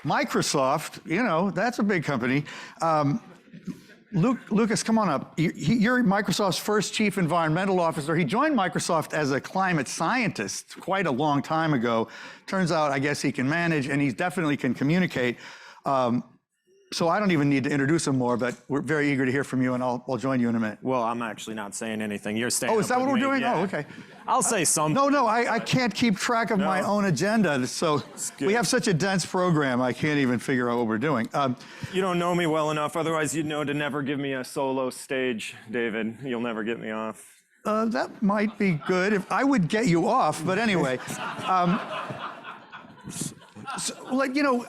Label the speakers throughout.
Speaker 1: Microsoft, you know, that's a big company. Lucas, come on up. You're Microsoft's first chief environmental officer. He joined Microsoft as a climate scientist quite a long time ago. Turns out, I guess he can manage, and he definitely can communicate. So I don't even need to introduce him more, but we're very eager to hear from you, and I'll join you in a minute.
Speaker 2: Well, I'm actually not saying anything. You're staying.
Speaker 1: Oh, is that what we're doing?
Speaker 2: Yeah.
Speaker 1: Oh, okay.
Speaker 2: I'll say something.
Speaker 1: No, I can't keep track of my own agenda. So we have such a dense program, I can't even figure out what we're doing.
Speaker 2: You don't know me well enough, otherwise you'd know to never give me a solo stage, David. You'll never get me off.
Speaker 1: That might be good. If I would get you off, but anyway. So, like, you know,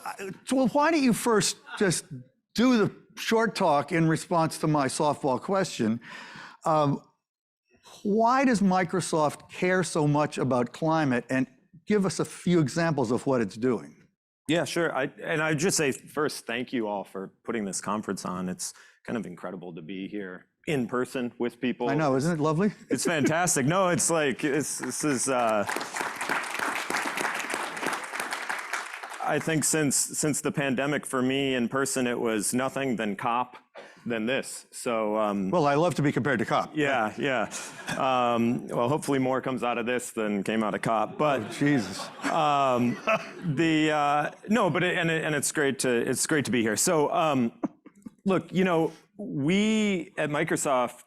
Speaker 1: well, why don't you first just do the short talk in response to my softball question. Why does Microsoft care so much about climate, and give us a few examples of what it's doing?
Speaker 2: Yeah, sure. I'd just say first, thank you all for putting this conference on. It's kind of incredible to be here in person with people.
Speaker 1: I know, isn't it lovely?
Speaker 2: It's fantastic. No, it's like, this is, I think since the pandemic, for me in person, it was nothing than COP than this. So
Speaker 1: well, I love to be compared to COP.
Speaker 2: Yeah. Well, hopefully more comes out of this than came out of COP. But
Speaker 1: Jesus.
Speaker 2: No, but it's great to be here. So look, you know, we at Microsoft,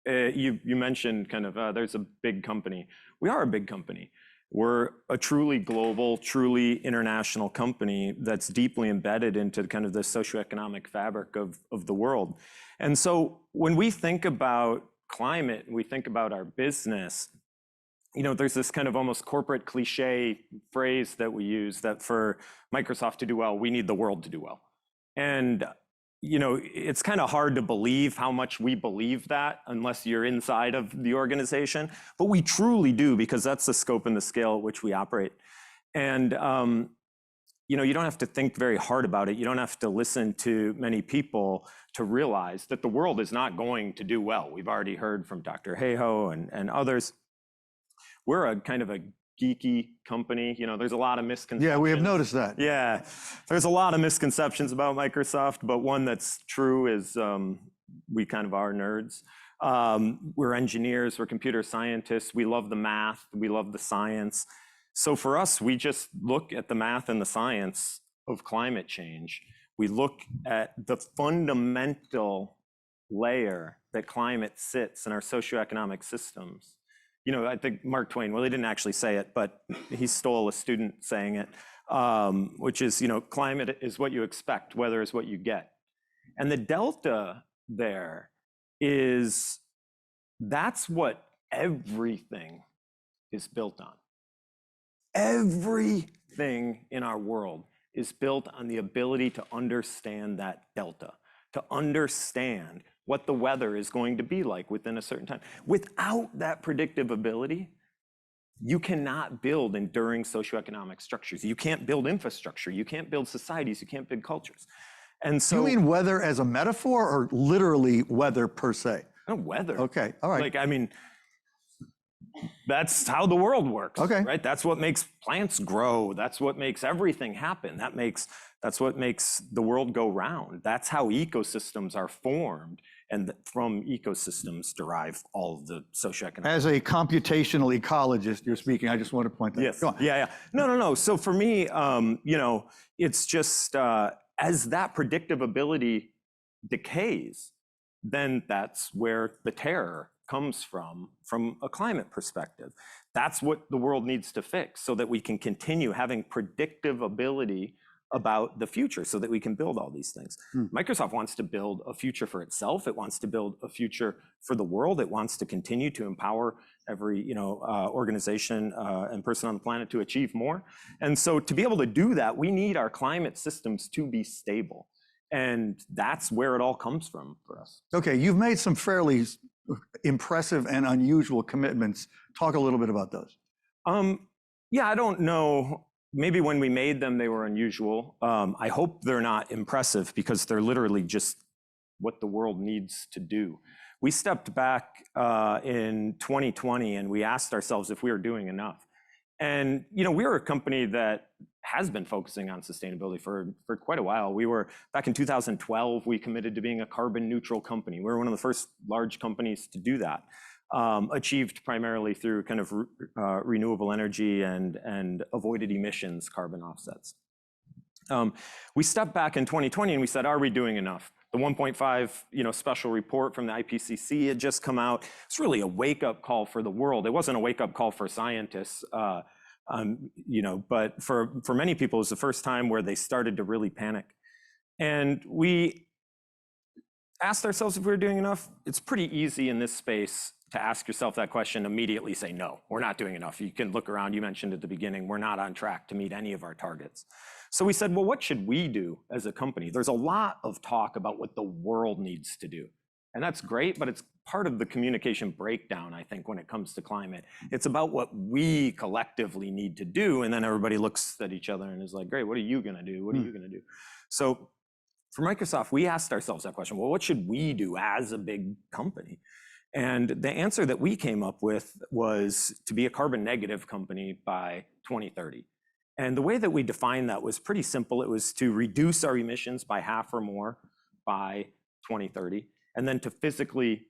Speaker 2: you mentioned kind of there's a big company. We are a big company. We're a truly global, truly international company that's deeply embedded into kind of the socioeconomic fabric of the world. And so when we think about climate, we think about our business, you know, there's this kind of almost corporate cliche phrase that we use that for Microsoft to do well, we need the world to do well. And you know, it's kind of hard to believe how much we believe that unless you're inside of the organization, but we truly do, because that's the scope and the scale at which we operate. And, you know, you don't have to think very hard about it. You don't have to listen to many people to realize that the world is not going to do well. We've already heard from Dr. Hayhoe and others. We're a kind of a geeky company. You know, there's a lot of misconceptions.
Speaker 1: Yeah, we have noticed that.
Speaker 2: Yeah, there's a lot of misconceptions about Microsoft, but one that's true is we kind of are nerds. We're engineers, we're computer scientists, we love the math, we love the science. So for us, we just look at the math and the science of climate change. We look at the fundamental layer that climate sits in our socioeconomic systems. You know, I think Mark Twain, well, he didn't actually say it, but he stole a student saying it, which is, you know, climate is what you expect, weather is what you get. And the delta there is, that's what everything is built on. Everything in our world is built on the ability to understand that delta, to understand what the weather is going to be like within a certain time. Without that predictive ability, you cannot build enduring socioeconomic structures. You can't build infrastructure. You can't build societies. You can't build cultures. And so—
Speaker 1: You mean weather as a metaphor, or literally weather per se?
Speaker 2: No, weather.
Speaker 1: Okay, all right.
Speaker 2: Like, I mean, that's how the world works,
Speaker 1: okay,
Speaker 2: right? That's what makes plants grow. That's what makes everything happen. That's what makes the world go round. That's how ecosystems are formed. And from ecosystems derive all of the socioeconomic.
Speaker 1: As a computational ecologist, you're speaking. I just want to point that out.
Speaker 2: Yes.
Speaker 1: Go on.
Speaker 2: Yeah. No. So for me, you know, it's just as that predictive ability decays, then that's where the terror comes from a climate perspective. That's what the world needs to fix so that we can continue having predictive ability about the future, so that we can build all these things. Microsoft wants to build a future for itself. It wants to build a future for the world. It wants to continue to empower every, you know, organization and person on the planet to achieve more. And so to be able to do that, we need our climate systems to be stable. And that's where it all comes from for us.
Speaker 1: Okay, you've made some fairly impressive and unusual commitments. Talk a little bit about those.
Speaker 2: Yeah, I don't know. Maybe when we made them, they were unusual. I hope they're not impressive, because they're literally just what the world needs to do. We stepped back in 2020 and we asked ourselves if we were doing enough. And we are a company that has been focusing on sustainability for quite a while. We were, back in 2012, we committed to being a carbon neutral company. We were one of the first large companies to do that, achieved primarily through kind of renewable energy and avoided emissions carbon offsets. We stepped back in 2020 and we said, are we doing enough? The 1.5 special report from the IPCC had just come out. It's really a wake-up call for the world. It wasn't a wake-up call for scientists, but for many people, it was the first time where they started to really panic. And we asked ourselves if we were doing enough. It's pretty easy in this space to ask yourself that question, immediately say, no, we're not doing enough. You can look around, you mentioned at the beginning, we're not on track to meet any of our targets. So we said, well, what should we do as a company? There's a lot of talk about what the world needs to do. And that's great, but it's part of the communication breakdown, I think, when it comes to climate. It's about what we collectively need to do. And then everybody looks at each other and is like, great, what are you gonna do? What are you gonna do? So for Microsoft, we asked ourselves that question, well, what should we do as a big company? And the answer that we came up with was to be a carbon negative company by 2030. And the way that we defined that was pretty simple. It was to reduce our emissions by half or more by 2030, and then to physically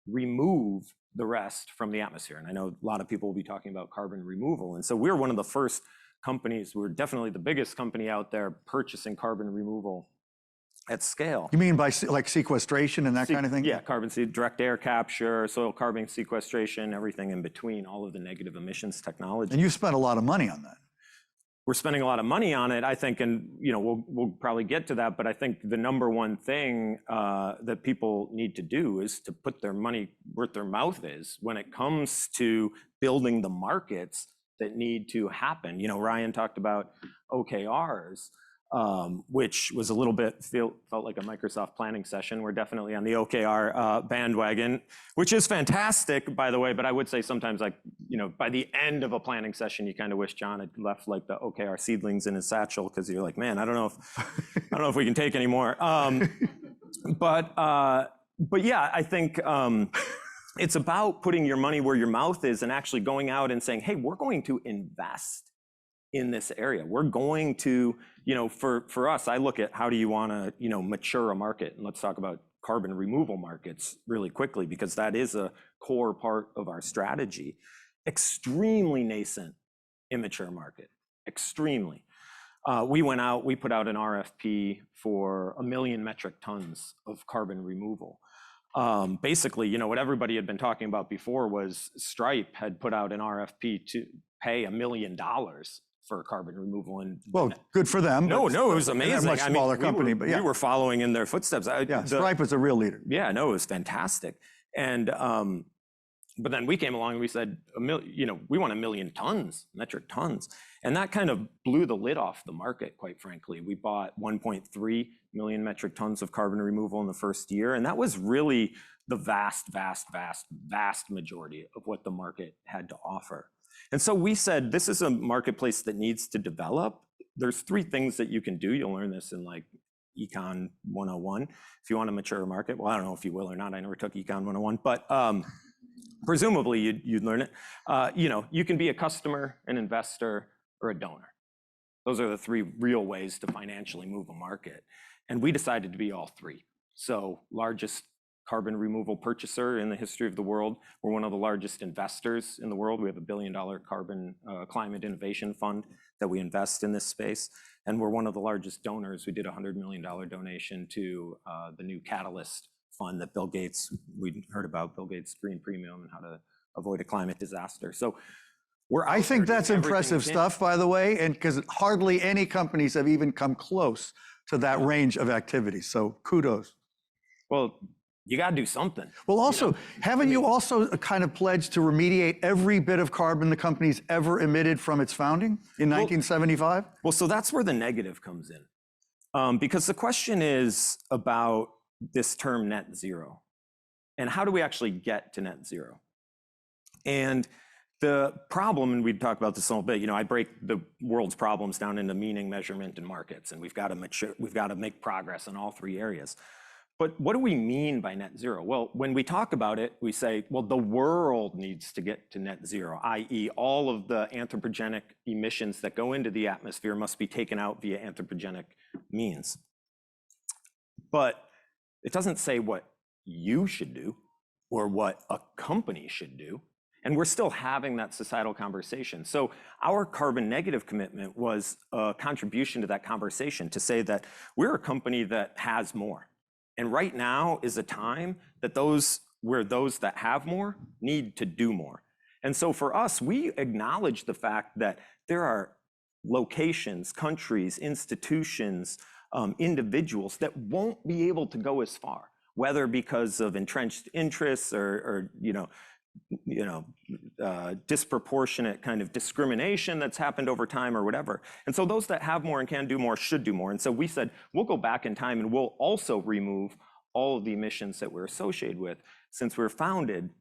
Speaker 2: remove the rest from the atmosphere. And I know a lot of people will be talking about carbon removal. And so we're one of the first companies, we're definitely the biggest company out there purchasing carbon removal at scale.
Speaker 1: You mean by like sequestration and that kind of thing?
Speaker 2: Yeah, direct air capture, soil carbon sequestration, everything in between, all of the negative emissions technology.
Speaker 1: And you spent a lot of money on that.
Speaker 2: We're spending a lot of money on it, I think, and we'll probably get to that, but I think the number one thing that people need to do is to put their money where their mouth is when it comes to building the markets that need to happen. Ryan talked about OKRs. Which was a little bit, felt like a Microsoft planning session. We're definitely on the OKR bandwagon, which is fantastic, by the way, but I would say sometimes, like, by the end of a planning session, you kind of wish John had left like the OKR seedlings in his satchel, because you're like, man, I don't know if we can take any more. But yeah, I think it's about putting your money where your mouth is and actually going out and saying, hey, we're going to invest in this area. We're going to, for us, I look at how do you want to, mature a market? And let's talk about carbon removal markets really quickly, because that is a core part of our strategy. Extremely nascent, immature market, extremely. We put out an RFP for 1 million metric tons of carbon removal. Basically, what everybody had been talking about before was Stripe had put out an RFP to pay $1 million for carbon removal. And
Speaker 1: well, good for them.
Speaker 2: No, it was amazing.
Speaker 1: They're a much smaller company, but yeah.
Speaker 2: We were following in their footsteps.
Speaker 1: Stripe was a real leader.
Speaker 2: Yeah, no, it was fantastic. And but then we came along and we said, we want 1 million metric tons. And that kind of blew the lid off the market, quite frankly. We bought 1.3 million metric tons of carbon removal in the first year. And that was really the vast majority of what the market had to offer. And so we said, this is a marketplace that needs to develop. There's 3 things that you can do. You'll learn this in like Econ 101. If you want to mature a market, well, I don't know if you will or not. I never took Econ 101, but presumably you'd learn it. You can be a customer, an investor, or a donor. Those are the 3 real ways to financially move a market. And we decided to be all 3. So largest carbon removal purchaser in the history of the world. We're one of the largest investors in the world. We have $1 billion climate innovation fund that we invest in this space. And we're one of the largest donors. We did a $100 million donation to the new Catalyst fund that Bill Gates, we heard about Bill Gates' Green Premium and how to avoid a climate disaster. So
Speaker 1: I think that's impressive stuff, by the way, and because hardly any companies have even come close to that range of activities. So kudos.
Speaker 2: Well, you got to do something.
Speaker 1: Well, also, haven't you also kind of pledged to remediate every bit of carbon the company's ever emitted from its founding in 1975?
Speaker 2: Well, so that's where the negative comes in. Because the question is about this term net zero. And how do we actually get to net zero? And the problem, and we'd talk about this a little bit, I break the world's problems down into meaning, measurement, and markets. And we've got to make progress in all 3 areas. But what do we mean by net zero? Well, when we talk about it, we say, well, the world needs to get to net zero, i.e. all of the anthropogenic emissions that go into the atmosphere must be taken out via anthropogenic means. But it doesn't say what you should do or what a company should do. And we're still having that societal conversation. So our carbon negative commitment was a contribution to that conversation to say that we're a company that has more. And right now is a time that those that have more need to do more. And so for us, we acknowledge the fact that there are locations, countries, institutions, individuals that won't be able to go as far, whether because of entrenched interests or disproportionate kind of discrimination that's happened over time or whatever. And so those that have more and can do more should do more. And so we said, we'll go back in time and we'll also remove all of the emissions that we're associated with since we were founded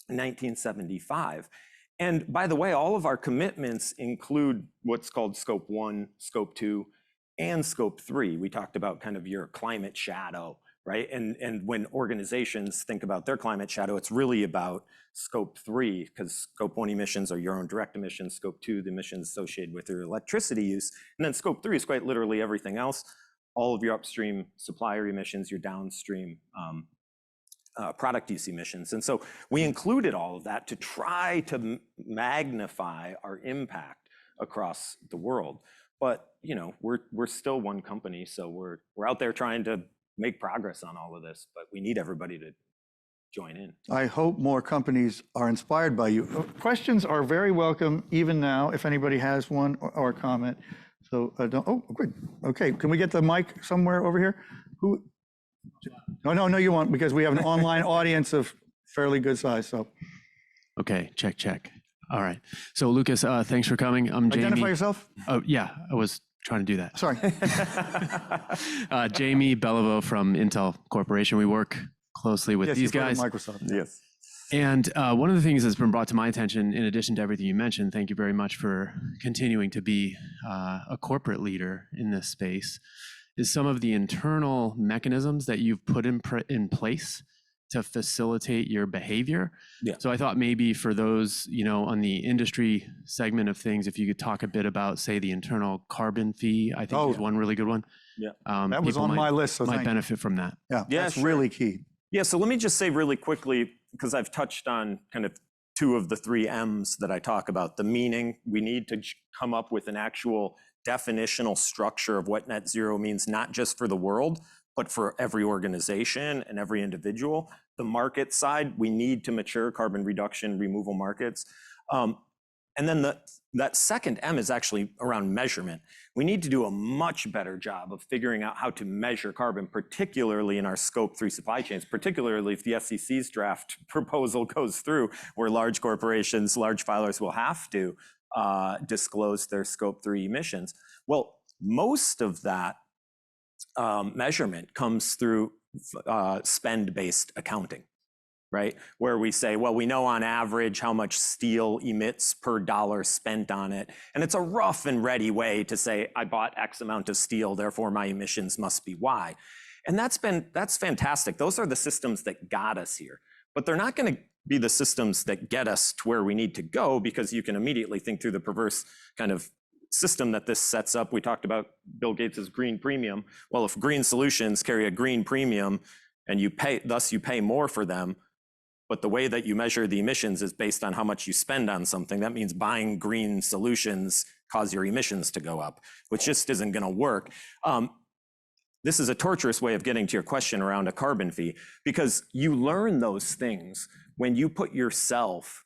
Speaker 2: in 1975. And by the way, all of our commitments include what's called Scope 1, Scope 2, and Scope 3. We talked about kind of your climate shadow, right? And when organizations think about their climate shadow, it's really about Scope 3, because Scope 1 emissions are your own direct emissions, Scope 2, the emissions associated with your electricity use, and then Scope 3 is quite literally everything else, all of your upstream supplier emissions, your downstream product use emissions. And so we included all of that to try to magnify our impact across the world. But we're still one company, so we're out there trying to make progress on all of this, but we need everybody to join in.
Speaker 1: I hope more companies are inspired by you. Questions are very welcome, even now, if anybody has one or a comment. So, good. Okay, can we get the mic somewhere over here? Who? No, you won't, because we have an online audience of fairly good size, so.
Speaker 3: Okay, check. All right. So Lucas, thanks for coming. I'm Jamie.
Speaker 1: Identify yourself.
Speaker 3: Oh, yeah, I was trying to do that.
Speaker 1: Sorry.
Speaker 3: Jamie Beliveau from Intel Corporation. We work closely with these guys.
Speaker 1: Microsoft.
Speaker 2: Yes.
Speaker 3: And one of the things that's been brought to my attention, in addition to everything you mentioned, thank you very much for continuing to be a corporate leader in this space, is some of the internal mechanisms that you've put in place to facilitate your behavior.
Speaker 2: Yeah.
Speaker 3: So I thought maybe for those, on the industry segment of things, if you could talk a bit about, say, the internal carbon fee, I think is one really good one.
Speaker 2: Yeah.
Speaker 1: That was on my list, so
Speaker 3: might benefit from that.
Speaker 1: Yeah, that's really key.
Speaker 2: Yeah, so let me just say really quickly, because I've touched on kind of 2 of the 3 M's that I talk about. The meaning, we need to come up with an actual definitional structure of what net zero means, not just for the world, but for every organization and every individual. The market side, we need to mature carbon reduction removal markets. And then that second M is actually around measurement. We need to do a much better job of figuring out how to measure carbon, particularly in our Scope 3 supply chains, particularly if the FCC's draft proposal goes through, where large corporations, large filers will have to disclose their Scope 3 emissions. Well, most of that measurement comes through spend-based accounting, right? Where we say, well, we know on average how much steel emits per dollar spent on it. And it's a rough and ready way to say, I bought X amount of steel, therefore my emissions must be Y. And that's fantastic. Those are the systems that got us here. But they're not going to be the systems that get us to where we need to go, because you can immediately think through the perverse kind of system that this sets up. We talked about Bill Gates's green premium. Well, if green solutions carry a green premium and you pay more for them, but the way that you measure the emissions is based on how much you spend on something, that means buying green solutions cause your emissions to go up, which just isn't going to work. This is a torturous way of getting to your question around a carbon fee, because you learn those things when you put yourself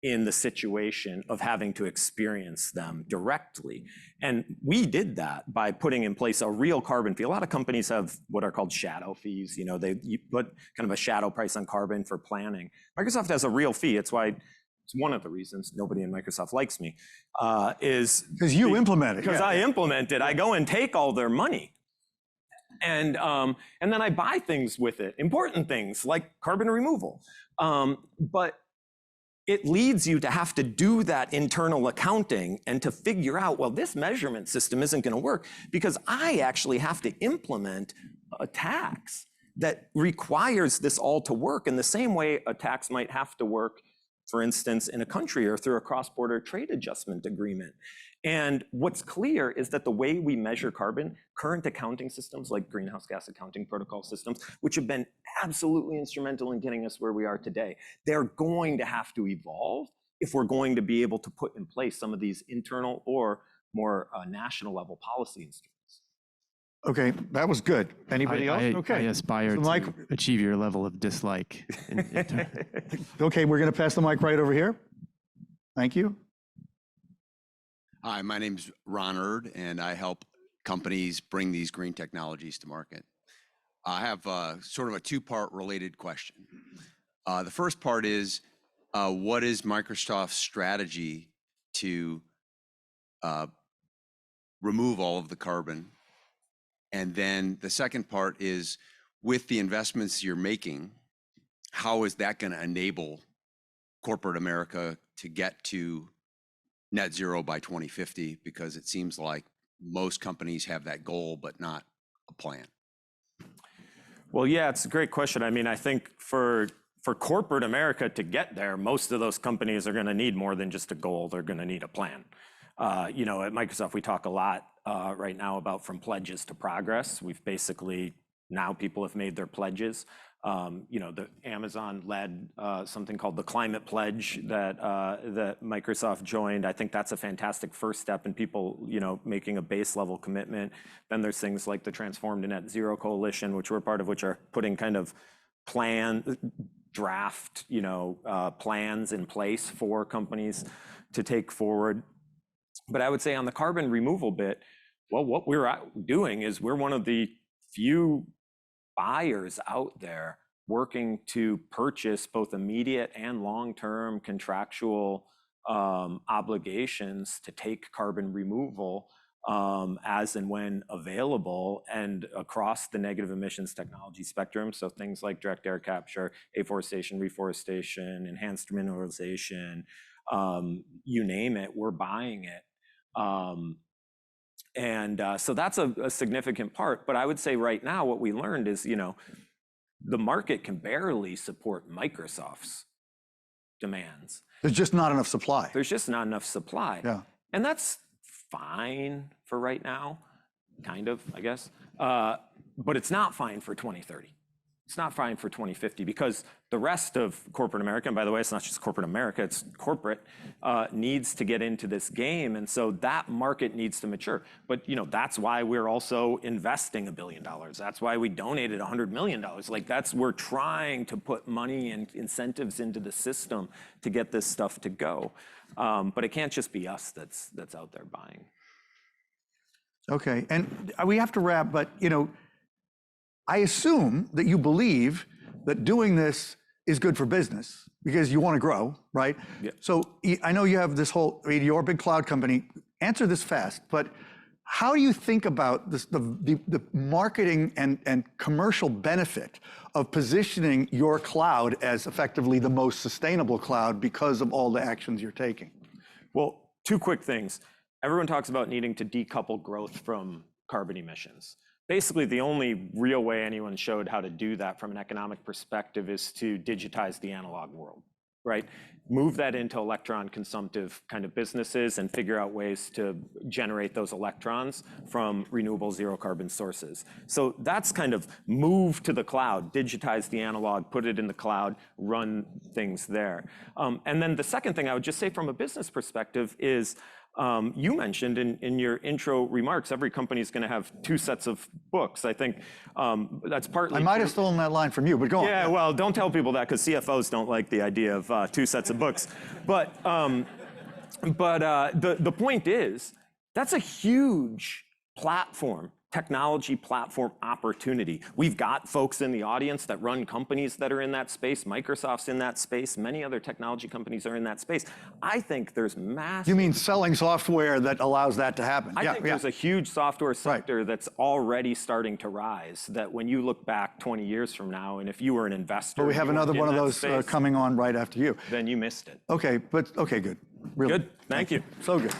Speaker 2: in the situation of having to experience them directly. And we did that by putting in place a real carbon fee. A lot of companies have what are called shadow fees. You put kind of a shadow price on carbon for planning. Microsoft has a real fee. It's one of the reasons nobody in Microsoft likes me, is
Speaker 1: because you implement it.
Speaker 2: Because I implement it. I go and take all their money. And then I buy things with it, important things like carbon removal. But it leads you to have to do that internal accounting and to figure out, well, this measurement system isn't going to work because I actually have to implement a tax that requires this all to work in the same way a tax might have to work, for instance, in a country or through a cross-border trade adjustment agreement. And what's clear is that the way we measure carbon, current accounting systems like greenhouse gas accounting protocol systems, which have been absolutely instrumental in getting us where we are today, they're going to have to evolve if we're going to be able to put in place some of these internal or more national level policy instruments.
Speaker 1: Okay, that was good. Anybody else? Okay.
Speaker 3: I aspire
Speaker 1: So Mike,
Speaker 3: to achieve your level of dislike.
Speaker 1: okay, we're going to pass the mic right over here. Thank you.
Speaker 4: Hi, my name's Ron Erd, and I help companies bring these green technologies to market. I have sort of a two-part related question. The first part is, what is Microsoft's strategy to remove all of the carbon? And then the second part is, with the investments you're making, how is that going to enable corporate America to get to net zero by 2050? Because it seems like most companies have that goal, but not a plan.
Speaker 2: Well, yeah, it's a great question. I mean, I think for corporate America to get there, most of those companies are going to need more than just a goal. They're going to need a plan. You know, at Microsoft, we talk a lot right now about from pledges to progress. We've basically, now people have made their pledges. You know, the Amazon led something called the Climate Pledge that Microsoft joined. I think that's a fantastic first step in people, you know, making a base level commitment. Then there's things like the Transform to Net Zero Coalition, which we're part of, which are putting kind of draft, you know, plans in place for companies to take forward. But I would say on the carbon removal bit, well, what we're doing is we're one of the few buyers out there working to purchase both immediate and long-term contractual obligations to take carbon removal as and when available and across the negative emissions technology spectrum. So things like direct air capture, afforestation, reforestation, enhanced mineralization, you name it, we're buying it. So that's a significant part. But I would say right now what we learned is, you know, the market can barely support Microsoft's demands.
Speaker 1: There's just not enough supply.
Speaker 2: There's just not enough supply.
Speaker 1: Yeah.
Speaker 2: And that's fine for right now, kind of, I guess. But it's not fine for 2030. It's not fine for 2050 because the rest of corporate America, and by the way, it's not just corporate America, it's corporate, needs to get into this game. And so that market needs to mature. But you know, that's why we're also investing $1 billion. That's why we donated $100 million. Like we're trying to put money and incentives into the system to get this stuff to go. But it can't just be us that's out there buying.
Speaker 1: Okay, and we have to wrap, but you know, I assume that you believe that doing this is good for business because you want to grow, right?
Speaker 2: Yeah.
Speaker 1: So I know you have this whole, you're a big cloud company. Answer this fast, but how do you think about this, the marketing and commercial benefit of positioning your cloud as effectively the most sustainable cloud because of all the actions you're taking?
Speaker 2: Well, two quick things. Everyone talks about needing to decouple growth from carbon emissions. Basically, the only real way anyone showed how to do that from an economic perspective is to digitize the analog world, right? Move that into electron consumptive kind of businesses and figure out ways to generate those electrons from renewable zero carbon sources. So that's kind of move to the cloud, digitize the analog, put it in the cloud, run things there. And then the second thing I would just say from a business perspective is, you mentioned in your intro remarks, every company is going to have 2 sets of books. I think that's partly.
Speaker 1: I might have stolen that line from you, but go on.
Speaker 2: Yeah, well, don't tell people that because CFOs don't like the idea of 2 sets of books. But the point is, that's a huge platform, technology platform opportunity. We've got folks in the audience that run companies that are in that space. Microsoft's in that space. Many other technology companies are in that space. I think there's massive.
Speaker 1: You mean selling software that allows that to happen?
Speaker 2: I think there's a huge software sector that's already starting to rise, that when you look back 20 years from now, and if you were an investor.
Speaker 1: But we have another one of those
Speaker 2: space,
Speaker 1: coming on right after you.
Speaker 2: Then you missed it.
Speaker 1: Okay, but okay, good. Really.
Speaker 2: Good, thank you.
Speaker 1: So good.